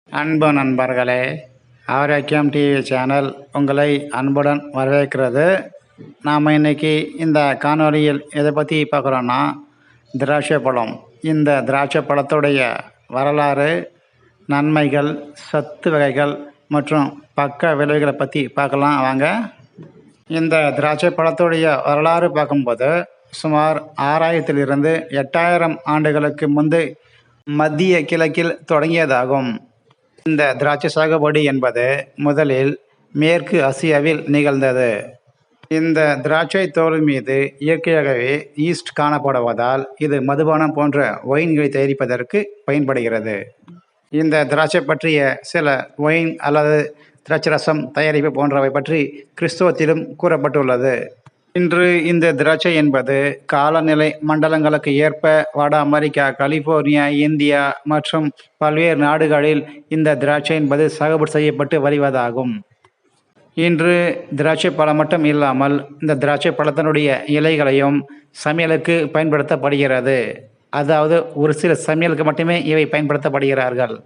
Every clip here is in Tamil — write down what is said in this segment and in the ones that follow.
அன்பு நண்பர்களே, ஆரோக்கியம் டிவி சேனல் உங்களை அன்புடன் வரவேற்கிறது. நாம் இன்னைக்கு இந்த காணொளியில் எதை பற்றி பார்க்குறோன்னா, திராட்சை பழம். இந்த திராட்சை பழத்துடைய வரலாறு, நன்மைகள், சத்து வகைகள் மற்றும் பக்க விளைவுகளை பற்றி பார்க்கலாம் வாங்க. இந்த திராட்சை பழத்துடைய வரலாறு பார்க்கும்போது சுமார் 6000 8000 ஆண்டுகளுக்கு முன்பு மத்திய கிழக்கில் தொடங்கியதாகும். இந்த திராட்சை சாகுபடி என்பது முதலில் மேற்கு ஆசியாவில் நிகழ்ந்தது. இந்த திராட்சை தோல் மீது இயற்கையாகவே ஈஸ்ட் காணப்படுவதால் இது மதுபானம் போன்ற ஒயின்களை தயாரிப்பதற்கு பயன்படுகிறது. இந்த திராட்சை பற்றிய சில ஒயின் அல்லது திராட்சை ரசம் தயாரிப்பு போன்றவை பற்றி கிறிஸ்துவத்திலும் கூறப்பட்டுள்ளது. இன்று இந்த திராட்சை என்பது காலநிலை மண்டலங்களுக்கு ஏற்ப வட அமெரிக்கா, கலிபோர்னியா, இந்தியா மற்றும் பல்வேறு நாடுகளில் இந்த திராட்சை என்பது சாகுபடி செய்யப்பட்டு வருவதாகும். இன்று திராட்சை பழம் மட்டும் இல்லாமல் இந்த திராட்சை பழத்தினுடைய இலைகளையும் சமையலுக்கு பயன்படுத்தப்படுகிறது. அதாவது ஒரு சில சமையலுக்கு மட்டுமே இவை பயன்படுத்தப்படுகிறார்கள்.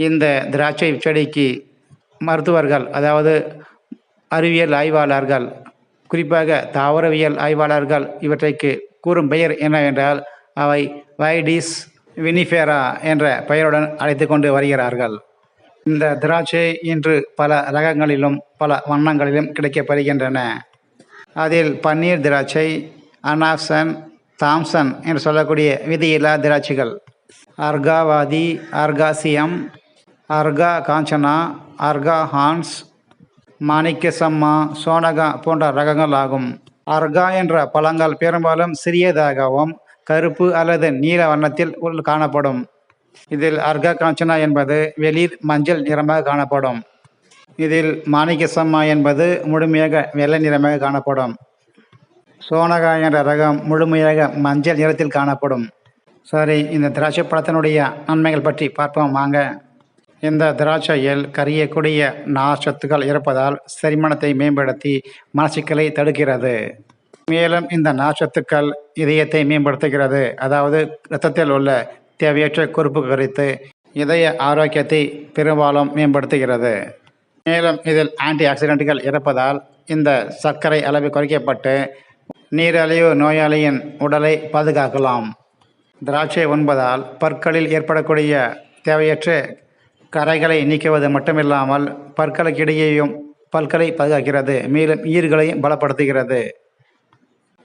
இந்த திராட்சை செடிக்கு மருத்துவர்கள், அதாவது அறிவியல் ஆய்வாளர்கள், குறிப்பாக தாவரவியல் ஆய்வாளர்கள் இவற்றைக்கு கூறும் பெயர் என்னவென்றால் அவை வைடிஸ் வினிஃபெரா என்ற பெயருடன் அழைத்து கொண்டு வருகிறார்கள். இந்த திராட்சை இன்று பல ரகங்களிலும் பல வண்ணங்களிலும் கிடைக்கப்படுகின்றன. அதில் பன்னீர் திராட்சை, அனாசன், தாம்சன் என்று சொல்லக்கூடிய விதியில்லா திராட்சைகள், அர்காவாதி, அர்காசியம், அர்கா காஞ்சனா, அர்கா ஹான்ஸ், மாணிக்கசம்மா, சோனகா போன்ற ரகங்கள் ஆகும். அர்கா என்ற பழங்கள் பெரும்பாலும் சிறியதாகவும் கருப்பு அல்லது நீல வண்ணத்தில் காணப்படும். இதில் அர்கா காஞ்சனா என்பது வெளிர் மஞ்சள் நிறமாக காணப்படும். இதில் மாணிக்கசம்மா என்பது முழுமையாக வெள்ளை நிறமாக காணப்படும். சோனகா என்ற ரகம் முழுமையாக மஞ்சள் நிறத்தில் காணப்படும். சரி, இந்த திராட்சை பழத்தினுடைய நன்மைகள் பற்றி பார்ப்போம் வாங்க. இந்த திராட்சையில் கரியக்கூடிய நார்ச்சத்துக்கள் இருப்பதால் செரிமானத்தை மேம்படுத்தி மலச்சிக்கலை தடுக்கிறது. மேலும் இந்த நார்ச்சத்துக்கள் இதயத்தை மேம்படுத்துகிறது. அதாவது இரத்தத்தில் உள்ள தேவையற்ற கொழுப்பு கரைத்து இதய ஆரோக்கியத்தை பெரும்பாலும் மேம்படுத்துகிறது. மேலும் இதில் ஆன்டி ஆக்சிடென்ட்கள் இருப்பதால் இந்த சர்க்கரை அளவு குறைக்கப்பட்டு நீரிழிவு நோயாளியின் உடலை பாதுகாக்கலாம். திராட்சை உண்பதால் பற்களில் ஏற்படக்கூடிய தேவையற்ற கரைகளை நீக்குவது மட்டுமில்லாமல் பற்களுக்கிடையேயும் பற்களை பாதுகாக்கிறது. மேலும் ஈர்களையும் பலப்படுத்துகிறது.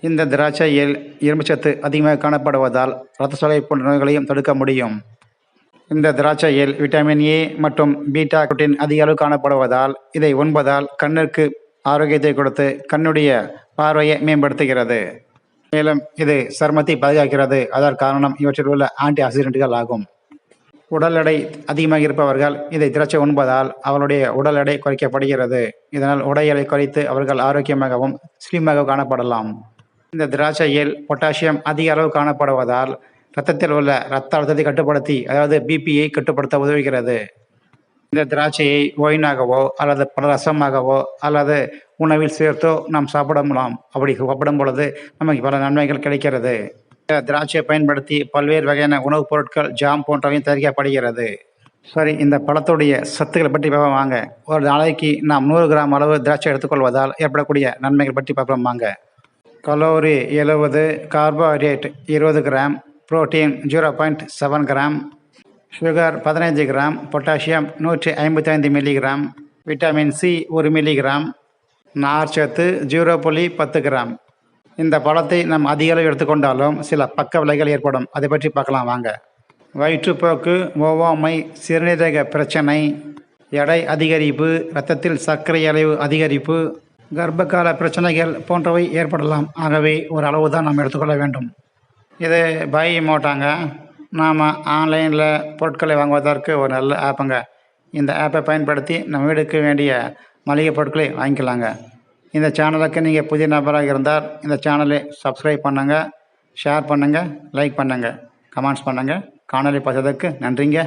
இந்த திராட்சையில் இரும்புச்சத்து அதிகமாக காணப்படுவதால் இரத்த சோகை போன்ற நோய்களையும் தடுக்க முடியும். இந்த திராட்சையில் விட்டமின் ஏ மற்றும் பீட்டா குரோட்டின் அதிக அளவு காணப்படுவதால் இதை உண்பதால் கண்ணிற்கு ஆரோக்கியத்தை கொடுத்து கண்ணுடைய பார்வையை மேம்படுத்துகிறது. மேலும் இது சருமத்தை பாதுகாக்கிறது. அதற்கு காரணம் இவற்றில் உள்ள ஆன்டி ஆக்சிடென்ட்கள் ஆகும். உடல் எடை அதிகமாக இருப்பவர்கள் இதை திராட்சை உண்பதால் அவர்களுடைய உடல் எடை குறைக்கப்படுகிறது. இதனால் உடல் எடை குறைத்து அவர்கள் ஆரோக்கியமாகவும் ஸ்லிம்மாக காணப்படலாம். இந்த திராட்சையில் பொட்டாசியம் அதிக அளவு காணப்படுவதால் இரத்தத்தில் உள்ள இரத்த அழுத்தத்தை கட்டுப்படுத்தி, அதாவது பிபியை கட்டுப்படுத்த உதவுகிறது. இந்த திராட்சையை ஒயினாகவோ அல்லது பலரசமாகவோ அல்லது உணவில் சேர்த்தோ நாம் சாப்பிடலாம். அப்படி சாப்பிடும் பொழுது நமக்கு பல நன்மைகள் கிடைக்கிறது. திராட்சையை பயன்படுத்தி பல்வேறு வகையான உணவுப் பொருட்கள், ஜாம் போன்றவையும் தயாரிக்கப்படுகிறது. சரி, இந்த பழத்துடைய சத்துக்களை பற்றி பார்ப்போம் வாங்க. ஒரு நாளைக்கு நாம் 100 கிராம் அளவு திராட்சை எடுத்துக்கொள்வதால் ஏற்படக்கூடிய நன்மைகள் பற்றி பார்ப்போம் வாங்க. Calorie 70, carbohydrate 20 gram, protein 0.7 gram, sugar 15 gram, potassium 155 milligram, vitamin C 1 milligram, நார்ச்சத்து 0.10 கிராம். இந்த பழத்தை நாம் அதிக அளவு எடுத்துக்கொண்டாலும் சில பக்க விளைவுகள் ஏற்படும். அதை பற்றி பார்க்கலாம் வாங்க. வயிற்றுப்போக்கு, ஒவ்வாமை, சிறுநீரக பிரச்சனை, எடை அதிகரிப்பு, இரத்தத்தில் சர்க்கரை அளவு அதிகரிப்பு, கர்ப்பகால பிரச்சனைகள் போன்றவை ஏற்படலாம். ஆகவே ஒரு அளவு தான் நாம் எடுத்துக்கொள்ள வேண்டும். இது பை மோட்டாங்க. நாம் ஆன்லைனில் பொருட்களை வாங்குவதற்கு ஒரு நல்ல ஆப்புங்க. இந்த ஆப்பை பயன்படுத்தி நம்ம வீடுக்கு வேண்டிய மளிகை பொருட்களை வாங்கிக்கலாங்க. இந்த சேனலுக்கு நீங்கள் புதிய நபராக இருந்தால் இந்த சேனலை சப்ஸ்கிரைப் பண்ணுங்கள், ஷேர் பண்ணுங்கள், லைக் பண்ணுங்கள், கமெண்ட்ஸ் பண்ணுங்கள். காணொலி பார்த்ததற்கு நன்றிங்க.